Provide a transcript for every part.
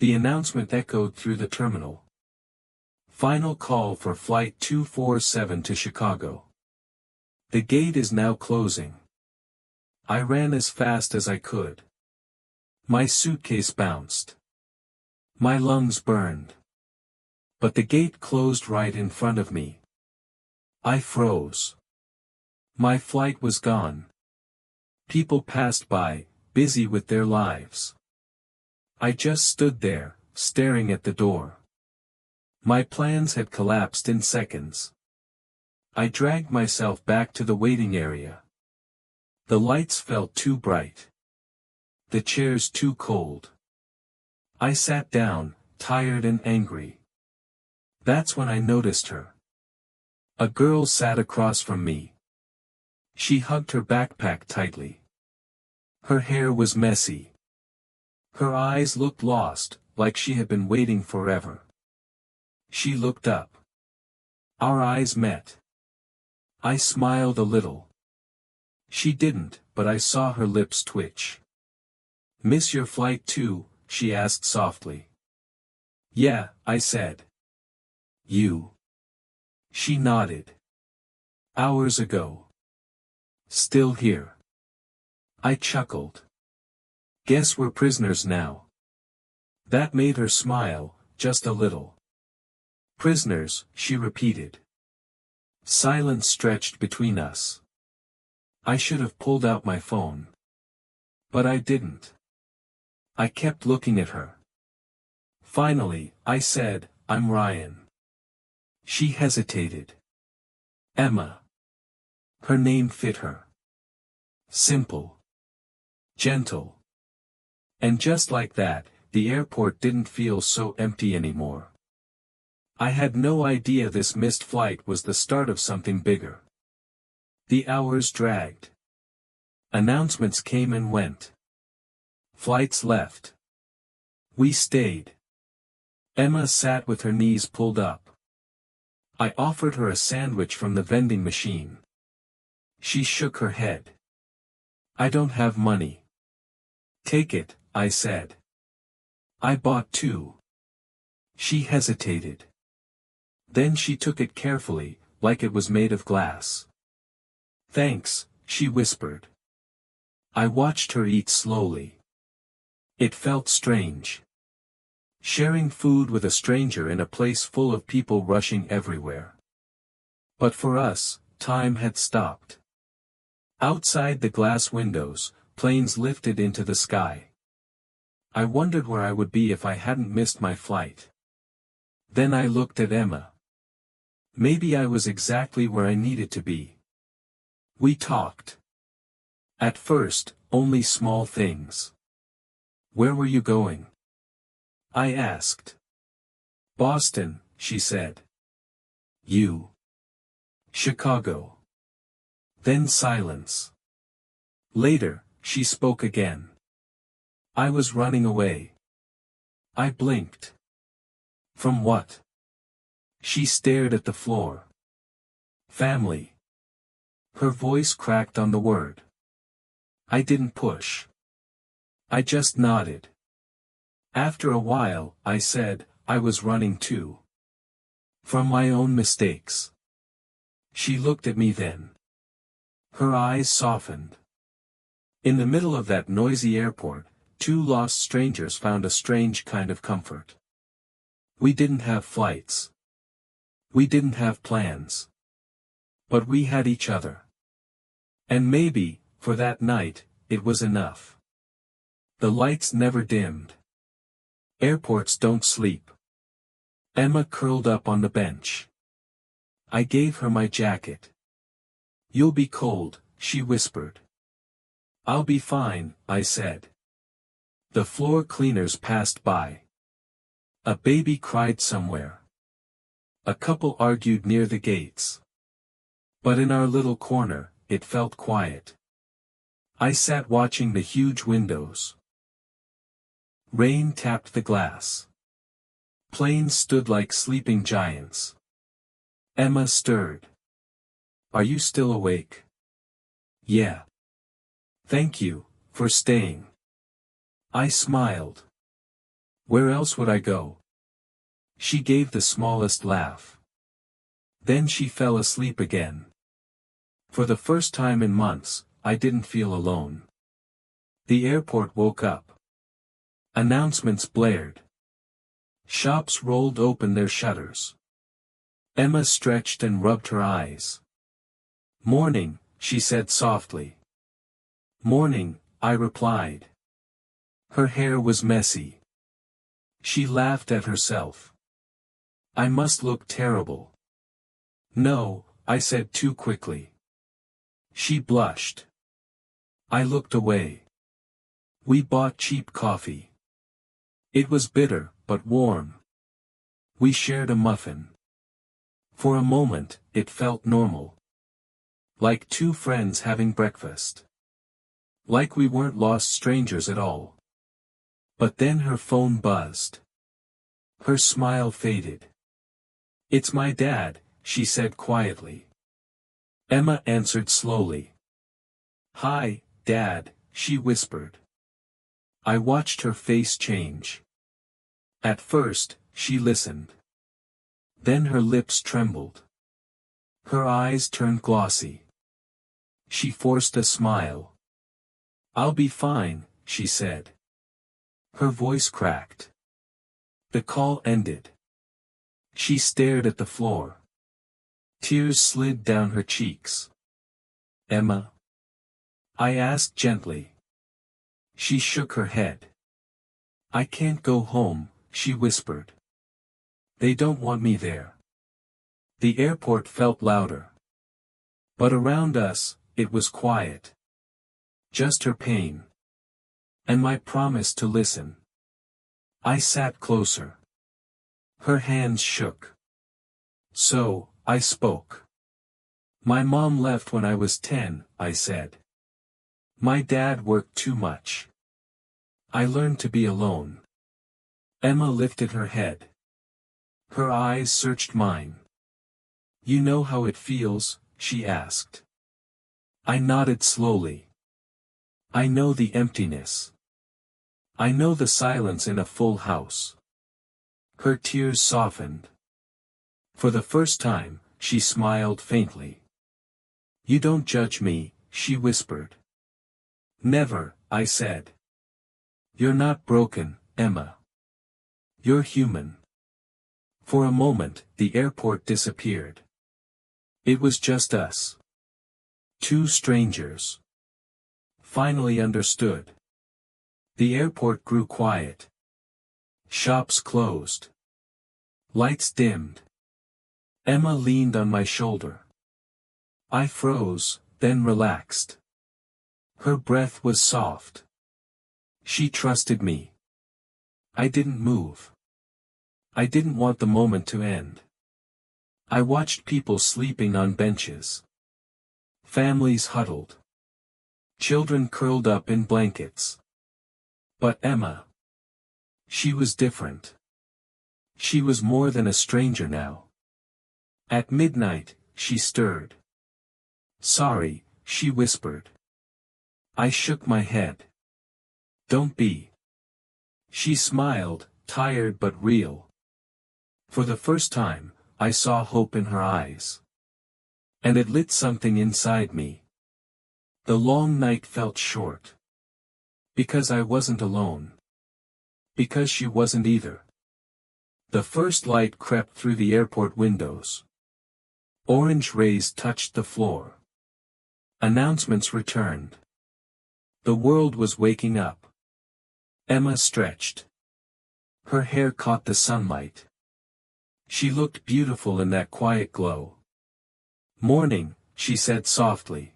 The announcement echoed through the terminal. Final call for Flight 247 to Chicago. The gate is now closing. I ran as fast as I could. My suitcase bounced. My lungs burned. But the gate closed right in front of me. I froze. My flight was gone. People passed by, busy with their lives. I just stood there, staring at the door. My plans had collapsed in seconds. I dragged myself back to the waiting area. The lights felt too bright. The chairs too cold. I sat down, tired and angry. That's when I noticed her. A girl sat across from me. She hugged her backpack tightly. Her hair was messy. Her eyes looked lost, like she had been waiting forever. She looked up. Our eyes met. I smiled a little. She didn't, but I saw her lips twitch. "Miss your flight too?" she asked softly. "Yeah," I said. "You?" She nodded. "Hours ago. Still here." I chuckled. "Guess we're prisoners now." That made her smile, just a little. "Prisoners," she repeated. Silence stretched between us. I should have pulled out my phone. But I didn't. I kept looking at her. Finally, I said, "I'm Ryan." She hesitated. Emma. Her name fit her. Simple. Gentle. And just like that, the airport didn't feel so empty anymore. I had no idea this missed flight was the start of something bigger. The hours dragged. Announcements came and went. Flights left. We stayed. Emma sat with her knees pulled up. I offered her a sandwich from the vending machine. She shook her head. "I don't have money." "Take it," I said. I bought two. She hesitated. Then she took it carefully, like it was made of glass. "Thanks," she whispered. I watched her eat slowly. It felt strange. Sharing food with a stranger in a place full of people rushing everywhere. But for us, time had stopped. Outside the glass windows, planes lifted into the sky. I wondered where I would be if I hadn't missed my flight. Then I looked at Emma. Maybe I was exactly where I needed to be. We talked. At first, only small things. "Where were you going?" I asked. "Boston," she said. "You?" "Chicago." Then silence. Later, she spoke again. "I was running away." I blinked. "From what?" She stared at the floor. "Family." Her voice cracked on the word. I didn't push. I just nodded. After a while, I said, "I was running too. From my own mistakes." She looked at me then. Her eyes softened. In the middle of that noisy airport, two lost strangers found a strange kind of comfort. We didn't have flights. We didn't have plans. But we had each other. And maybe, for that night, it was enough. The lights never dimmed. Airports don't sleep. Emma curled up on the bench. I gave her my jacket. "You'll be cold," she whispered. "I'll be fine," I said. The floor cleaners passed by. A baby cried somewhere. A couple argued near the gates. But in our little corner, it felt quiet. I sat watching the huge windows. Rain tapped the glass. Planes stood like sleeping giants. Emma stirred. "Are you still awake?" "Yeah." "Thank you, for staying." I smiled. Where else would I go? She gave the smallest laugh. Then she fell asleep again. For the first time in months, I didn't feel alone. The airport woke up. Announcements blared. Shops rolled open their shutters. Emma stretched and rubbed her eyes. "Morning," she said softly. "Morning," I replied. Her hair was messy. She laughed at herself. I must look terrible. "No," I said too quickly. She blushed. I looked away. We bought cheap coffee. It was bitter, but warm. We shared a muffin. For a moment, it felt normal. Like two friends having breakfast. Like we weren't lost strangers at all. But then her phone buzzed. Her smile faded. "It's my dad," she said quietly. Emma answered slowly. "Hi, Dad," she whispered. I watched her face change. At first, she listened. Then her lips trembled. Her eyes turned glossy. She forced a smile. "I'll be fine," she said. Her voice cracked. The call ended. She stared at the floor. Tears slid down her cheeks. "Emma?" I asked gently. She shook her head. "I can't go home," she whispered. "They don't want me there." The airport felt louder. But around us, it was quiet. Just her pain. And my promise to listen. I sat closer. Her hands shook. So, I spoke. "My mom left when I was 10, I said. My dad worked too much. I learned to be alone." Emma lifted her head. Her eyes searched mine. "You know how it feels?" she asked. I nodded slowly. "I know the emptiness. I know the silence in a full house." Her tears softened. For the first time, she smiled faintly. "You don't judge me," she whispered. "Never," I said. "You're not broken, Emma. You're human." For a moment, the airport disappeared. It was just us. Two strangers. Finally understood. The airport grew quiet. Shops closed. Lights dimmed. Emma leaned on my shoulder. I froze, then relaxed. Her breath was soft. She trusted me. I didn't move. I didn't want the moment to end. I watched people sleeping on benches. Families huddled. Children curled up in blankets. But Emma. She was different. She was more than a stranger now. At midnight, she stirred. "Sorry," she whispered. I shook my head. "Don't be." She smiled, tired but real. For the first time, I saw hope in her eyes. And it lit something inside me. The long night felt short. Because I wasn't alone. Because she wasn't either. The first light crept through the airport windows. Orange rays touched the floor. Announcements returned. The world was waking up. Emma stretched. Her hair caught the sunlight. She looked beautiful in that quiet glow. "Morning," she said softly.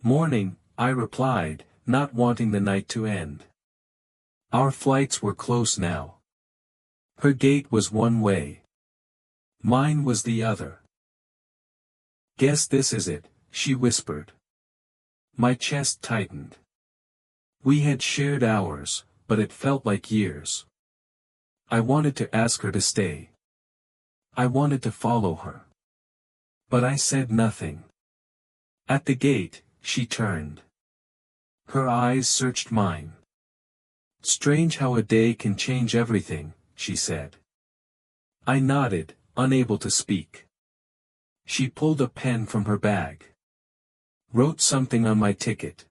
"Morning," I replied, not wanting the night to end. Our flights were close now. Her gate was one way. Mine was the other. "Guess this is it," she whispered. My chest tightened. We had shared hours, but it felt like years. I wanted to ask her to stay. I wanted to follow her. But I said nothing. At the gate, she turned. Her eyes searched mine. Strange how a day can change everything, she said. I nodded, unable to speak. She pulled a pen from her bag. Wrote something on my ticket.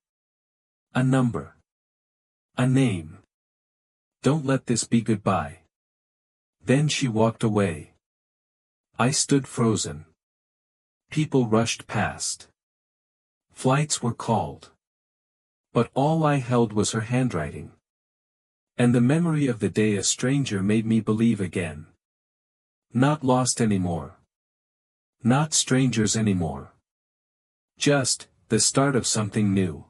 A number. A name. Don't let this be goodbye. Then she walked away. I stood frozen. People rushed past. Flights were called. But all I held was her handwriting. And the memory of the day a stranger made me believe again. Not lost anymore. Not strangers anymore. Just, the start of something new.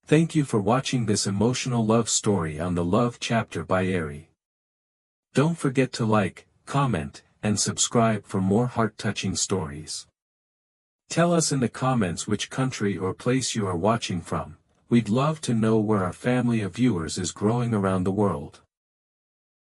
Thank you for watching this emotional love story on the Love Chapter by Aree. Don't forget to like, comment, and subscribe for more heart-touching stories. Tell us in the comments which country or place you are watching from. We'd love to know where our family of viewers is growing around the world.